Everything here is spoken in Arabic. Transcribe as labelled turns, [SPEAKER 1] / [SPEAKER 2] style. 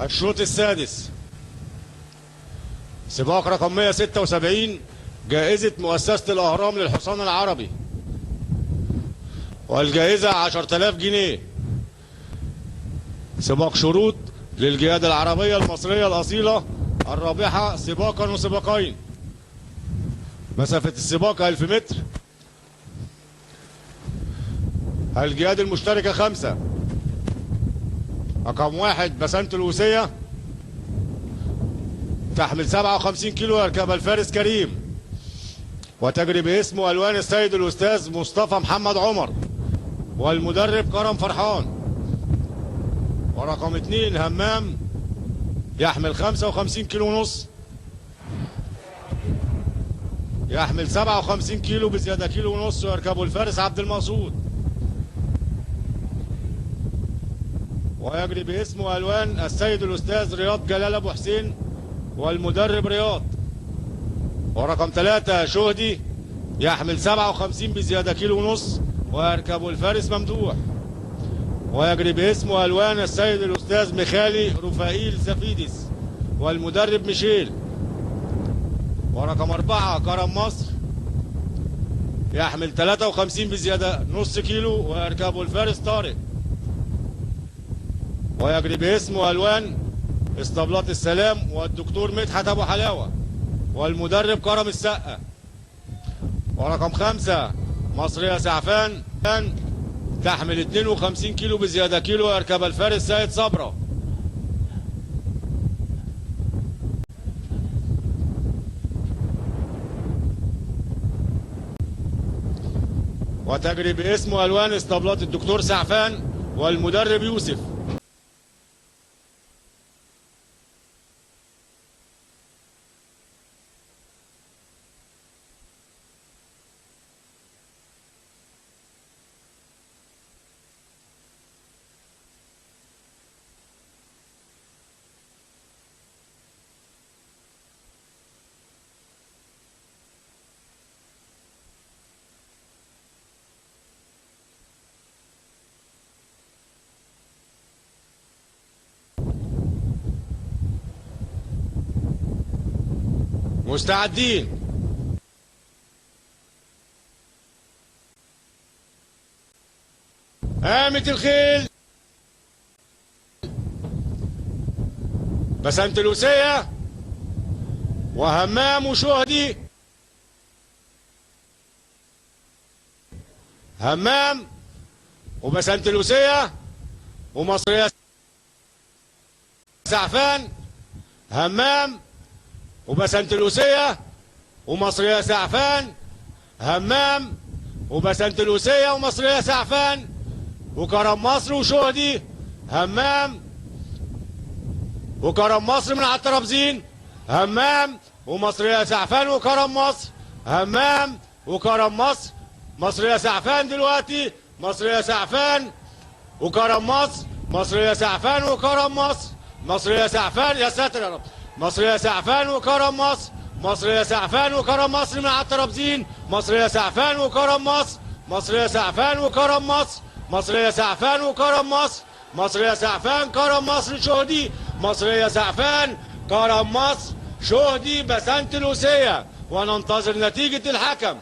[SPEAKER 1] الشوط السادس، سباق رقم 176، جائزة مؤسسة الأهرام للحصان العربي، والجائزة 10,000 جنيه. سباق شروط للجيادة العربية المصرية الأصيلة الرابحة سباقا وسباقين. مسافة السباق 1000 متر. الجياد المشتركة 5. رقم 1 بسنت الوسية، تحمل 57 كيلو، يركبها الفارس كريم، وتجري باسمه ألوان السيد الأستاذ مصطفى محمد عمر، والمدرب كرم فرحان. ورقم 2 همام، يحمل 55 كيلو ونص، يحمل 57 كيلو بزيادة كيلو ونص، ويركبه الفارس عبد المقصود، ويجري باسمه ألوان السيد الأستاذ رياض جلال أبو حسين، والمدرب رياض. ورقم 3 شهدي، يحمل 57 بزيادة كيلو ونص، ويركبه الفارس ممدوح، ويجري باسمه ألوان السيد الأستاذ ميخالي رفائيل سفيدس، والمدرب ميشيل. ورقم 4 كرم مصر، يحمل 53 بزيادة نص كيلو، ويركبه الفارس طارق، ويجري باسمه ألوان اسطبلات السلام والدكتور مدحت أبو حلاوة، والمدرب كرم السقا. ورقم 5 مصرية سعفان، تحمل 52 كيلو بزيادة كيلو، ويركبها الفارس سيد صبرا. وتجري باسمه ألوان اسطبلات الدكتور سعفان، والمدرب يوسف. مستعدين. قامت الخيل. بسنت الوسية وهمام وشهدي. همام وبسنت الوسية ومصرية سعفان. همام وبسنت الوسية ومصرية سعفان. همام وبسنت الوسية ومصرية سعفان. وكرم مصر وشهدي. همام وكرم مصر من على الترابزين. همام ومصرية سعفان وكرم مصر. همام وكرم مصر. مصرية سعفان دلوقتي. مصرية سعفان وكرم مصر. مصرية سعفان وكرم مصر. مصرية سعفان، يا ساتر يا رب. مصرية سعفان وكرم مصر. مصرية سعفان وكرم مصر من على الترابزين. مصرية سعفان وكرم مصر. مصرية سعفان وكرم مصر. مصرية سعفان وكرم مصر. مصرية سعفان كرم مصر شهدي. مصرية سعفان كرم مصر شهدي بسنت الوسية. وننتظر نتيجة الحكم.